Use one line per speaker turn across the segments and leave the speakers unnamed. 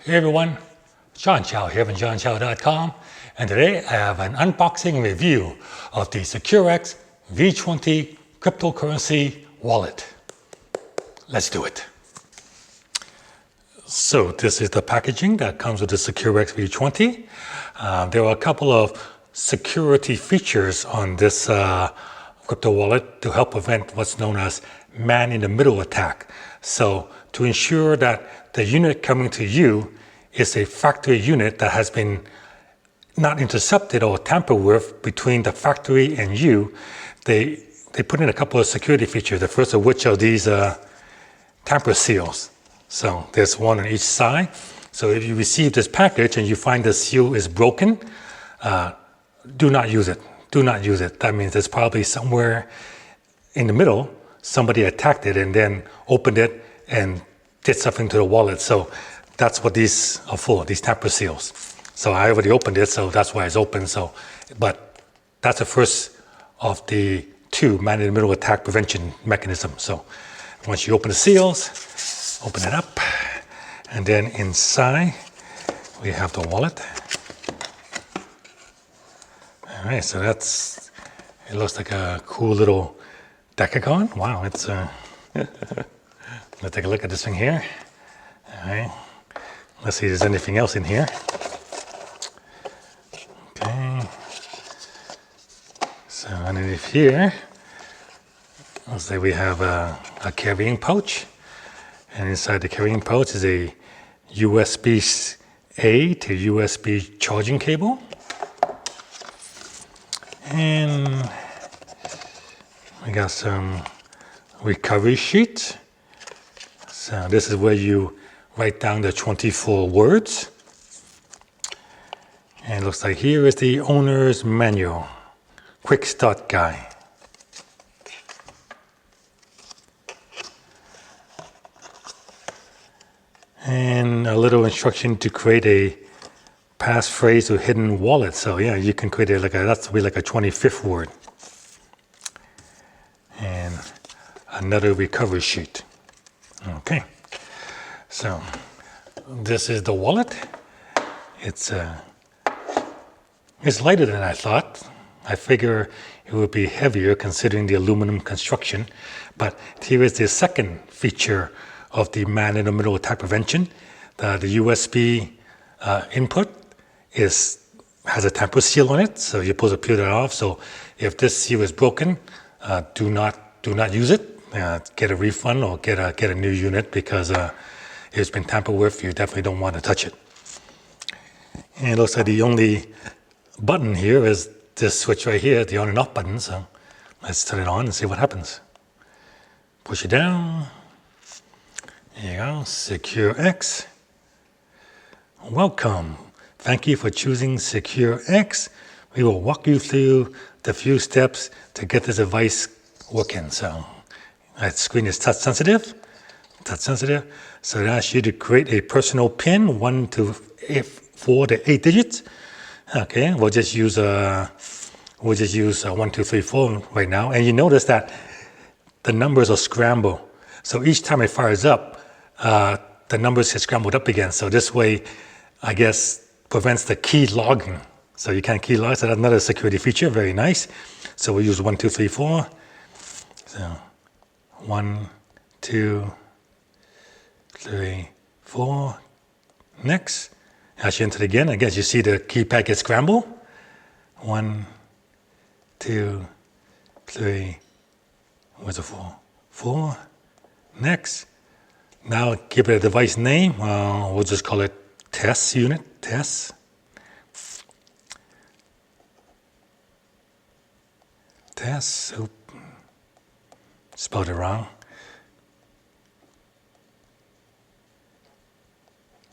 Hey everyone, John Chow here from johnchow.com, and today I have an unboxing review of the SecuX V20 cryptocurrency wallet. Let's do it. So this is the packaging that comes with the SecuX V20. There are a couple of security features on this crypto wallet to help prevent what's known as man-in-the-middle attack. So to ensure that the unit coming to you is a factory unit that has been not intercepted or tampered with between the factory and you, they put in a couple of security features, the first of which are these tamper seals. So there's one on each side. So if you receive this package and you find the seal is broken, do not use it. Do not use it. That means it's probably somewhere in the middle, somebody attacked it and then opened it and did something to the wallet. So that's what these are for, these tamper seals. So I already opened it, so that's why it's open. So, but that's the first of the two man-in-the-middle attack prevention mechanisms. So once you open the seals, open it up, and then inside we have the wallet. All right, so it looks like a cool little decagon. Wow, it's let's take a look at this thing here. All right, let's see if there's anything else in here. Okay, so underneath here, let's say we have a carrying pouch, and inside the carrying pouch is a USB-A to USB charging cable. And we got some recovery sheet. So this is where you write down the 24 words. And it looks like here is the owner's manual, quick start guide. And a little instruction to create a passphrase or hidden wallet. So yeah, you can create it that's like a 25th word. And another recovery sheet. Okay, so this is the wallet. It's lighter than I thought. I figure it would be heavier considering the aluminum construction. But here is the second feature of the man-in-the-middle attack prevention. The USB input has a tamper seal on it, so you're supposed to peel that off. So if this seal is broken, do not use it. Get a refund or get a new unit, because if it's been tampered with, you definitely don't want to touch it. And it looks like the only button here is this switch right here, the on and off button. So let's turn it on and see what happens. Push it down. There you go, SecuX. Welcome. Thank you for choosing SecuX. We will walk you through the few steps to get this device working. So that screen is touch sensitive. So it asks you to create a personal PIN, 1 to 4 to 8 digits. Okay, we'll just use 1, 2, 3, 4 right now. And you notice that the numbers are scrambled. So each time it fires up, the numbers get scrambled up again. So this way, I guess, prevents the key logging. So you can't key log. So that's another security feature. Very nice. So we'll use 1, 2, 3, 4. So 1, 2, 3, 4. Next. As you enter it again, I guess you see the keypad get scrambled. 1, 2, 3. Where's the 4? 4. Next. Now give it a device name. We'll just call it test unit. Test. Test. Oops. Spelled it wrong.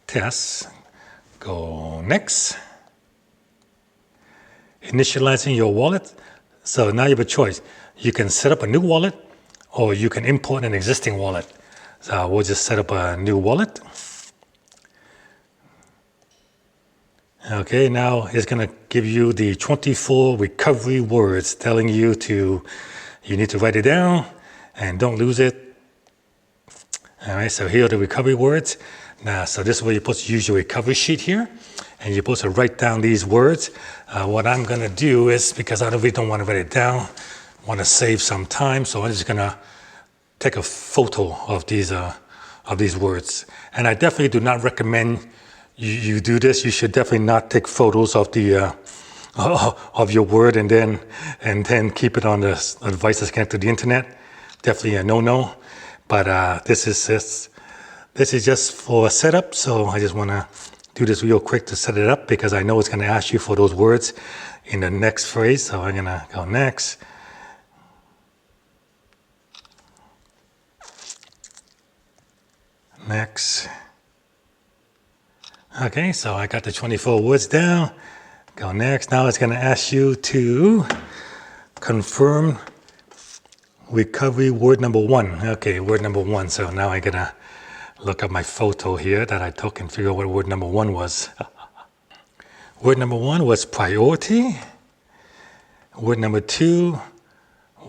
Test. Go next. Initializing your wallet. So now you have a choice. You can set up a new wallet, or you can import an existing wallet. So we'll just set up a new wallet. Okay, now it's going to give you the 24 recovery words, telling you need to write it down and don't lose it. All right, so here are the recovery words. Now, so this is where you're supposed to use your recovery sheet here, and you're supposed to write down these words. What I'm going to do is, because I really don't want to write it down, want to save some time, so I'm just going to take a photo of these words. And I definitely do not recommend you do this. You should definitely not take photos of the of your word and then keep it on the device that's connected to the internet. Definitely a no-no. But this is just for a setup, so I just want to do this real quick to set it up because I know it's going to ask you for those words in the next phrase. So I'm going to go next. Next. Okay, so I got the 24 words down. Go next. Now it's going to ask you to confirm recovery word number 1. Okay, word number 1. So now I'm going to look at my photo here that I took and figure out what word number 1 was. Word number 1 was priority. Word number 2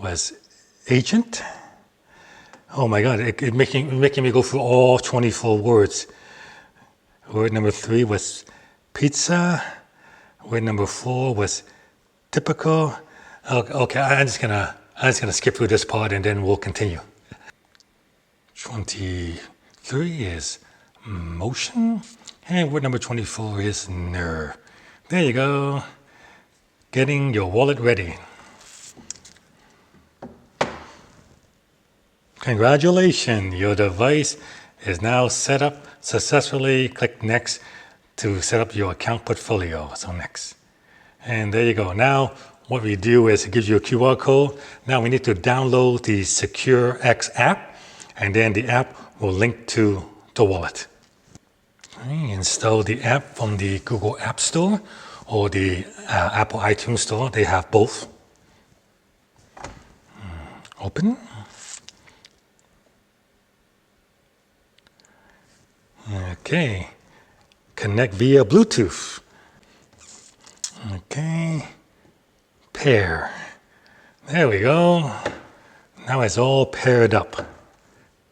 was agent. Oh my God, it's making me go through all 24 words. Word number 3 was pizza. Word number 4 was typical. Okay, I'm just gonna skip through this part and then we'll continue. 23 is motion, and word number 24 is nerve. There you go. Getting your wallet ready. Congratulations, your device is now set up successfully. Click next to set up your account portfolio. So next. And there you go. Now what we do is it gives you a QR code. Now we need to download the SecuX app, and then the app will link to the wallet. Okay, install the app from the Google App Store or the Apple iTunes Store. They have both. Open. Okay, connect via Bluetooth. Okay, pair. There we go. Now it's all paired up.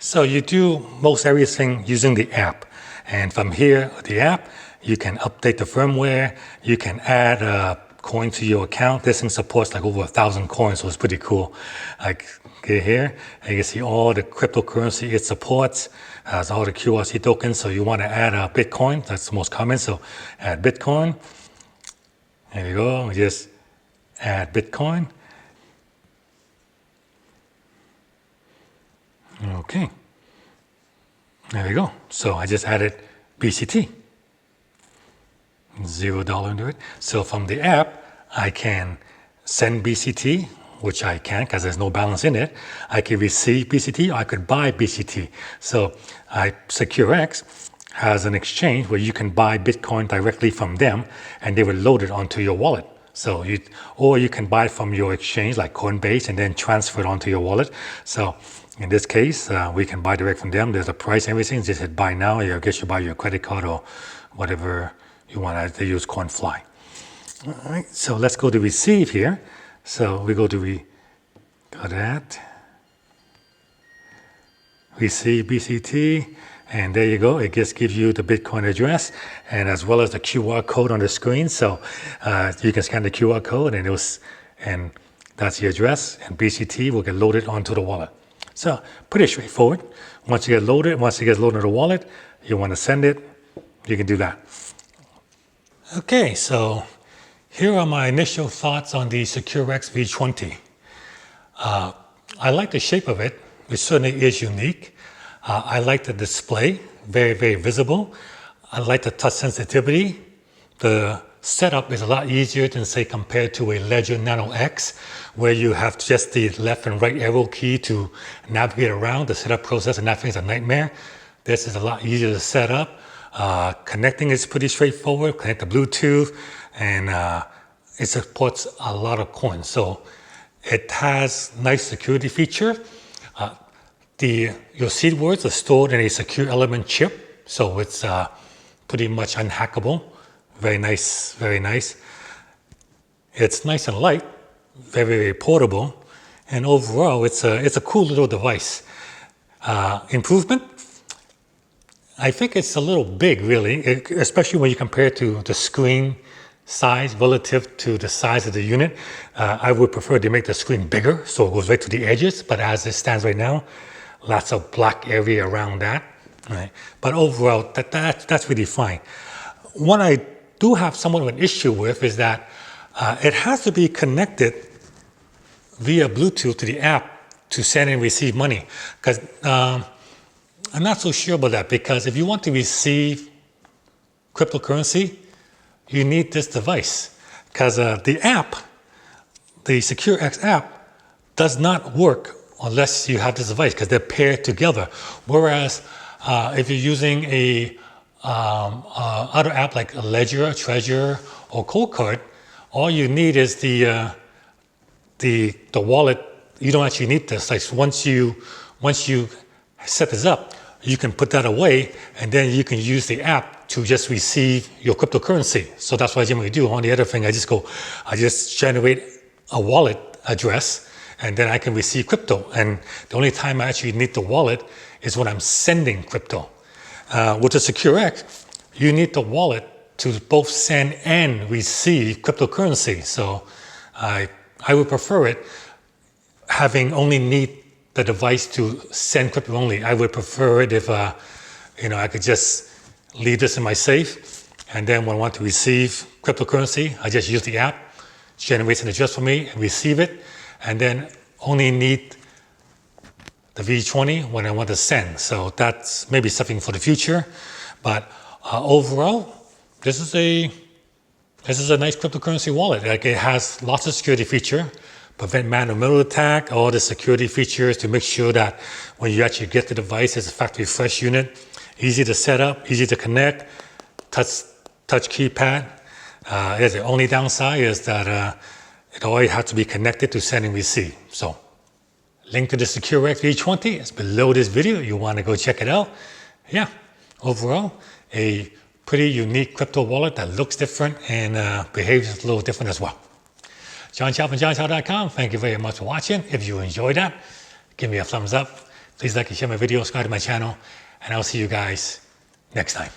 So you do most everything using the app. And from here, the app, you can update the firmware. You can add a coin to your account. This thing supports like over 1,000 coins, so it's pretty cool. Like get here, and you can see all the cryptocurrency it supports. Has all the QRC tokens. So you want to add a Bitcoin. That's the most common. So add Bitcoin. There you go. Just add Bitcoin. Okay. There we go. So I just added BCT. $0 into it. So from the app, I can send BCT, which I can because there's no balance in it. I can receive BCT, or I could buy BCT. So SecuX has an exchange where you can buy Bitcoin directly from them, and they will load it onto your wallet. So you can buy it from your exchange like Coinbase and then transfer it onto your wallet. So in this case, we can buy direct from them. There's a price and everything. Just hit buy now. I guess you buy your credit card or whatever you want. They use CoinFly. All right. So let's go to receive here. So we go to got that. Receive BCT. And there you go. It just gives you the Bitcoin address and as well as the QR code on the screen. So you can scan the QR code and that's the address, and BCT will get loaded onto the wallet. So pretty straightforward. Once it gets loaded into the wallet, you want to send it, you can do that. Okay, so here are my initial thoughts on the SecuX V20. I like the shape of it. It certainly is unique. I like the display, very, very visible. I like the touch sensitivity. The setup is a lot easier than, say, compared to a Ledger Nano X, where you have just the left and right arrow key to navigate around. The setup process and that thing's a nightmare. This is a lot easier to set up. Connecting is pretty straightforward. Connect the Bluetooth, and it supports a lot of coins. So it has nice security feature. Your seed words are stored in a secure element chip, so it's pretty much unhackable. Very nice, very nice. It's nice and light, very, very portable, and overall, it's a cool little device. Improvement. I think it's a little big, really, especially when you compare it to the screen size relative to the size of the unit. I would prefer to make the screen bigger so it goes right to the edges, but as it stands right now, lots of black area around that. Right? But overall, that's really fine. What I do have somewhat of an issue with is that it has to be connected via Bluetooth to the app to send and receive money. Because I'm not so sure about that, because if you want to receive cryptocurrency, you need this device. Because the app, the SecuX app, does not work unless you have this device, because they're paired together. Whereas if you're using a other app like a Ledger, Treasure, or Cold Card, all you need is the wallet. You don't actually need this. Like once you set this up, you can put that away, and then you can use the app to just receive your cryptocurrency. So that's what I generally do. On the other thing, I just generate a wallet address, and then I can receive crypto. And the only time I actually need the wallet is when I'm sending crypto. With the SecuX, you need the wallet to both send and receive cryptocurrency. So I would prefer it having only need the device to send crypto only. I would prefer it if I could just leave this in my safe, and then when I want to receive cryptocurrency, I just use the app, generates an address for me, and receive it, and then only need the V20 when I want to send. So that's maybe something for the future. But overall, this is a nice cryptocurrency wallet. Like, it has lots of security feature, prevent man-in-the-middle attack, all the security features to make sure that when you actually get the device, it's a factory fresh unit, easy to set up, easy to connect, touch keypad. The only downside is that it always has to be connected to send and receive. So, link to the SecuX V20 is below this video. You want to go check it out. Yeah, overall, a pretty unique crypto wallet that looks different and behaves a little different as well. John Chow from johnchow.com. Thank you very much for watching. If you enjoyed that, give me a thumbs up. Please like and share my video, subscribe to my channel, and I'll see you guys next time.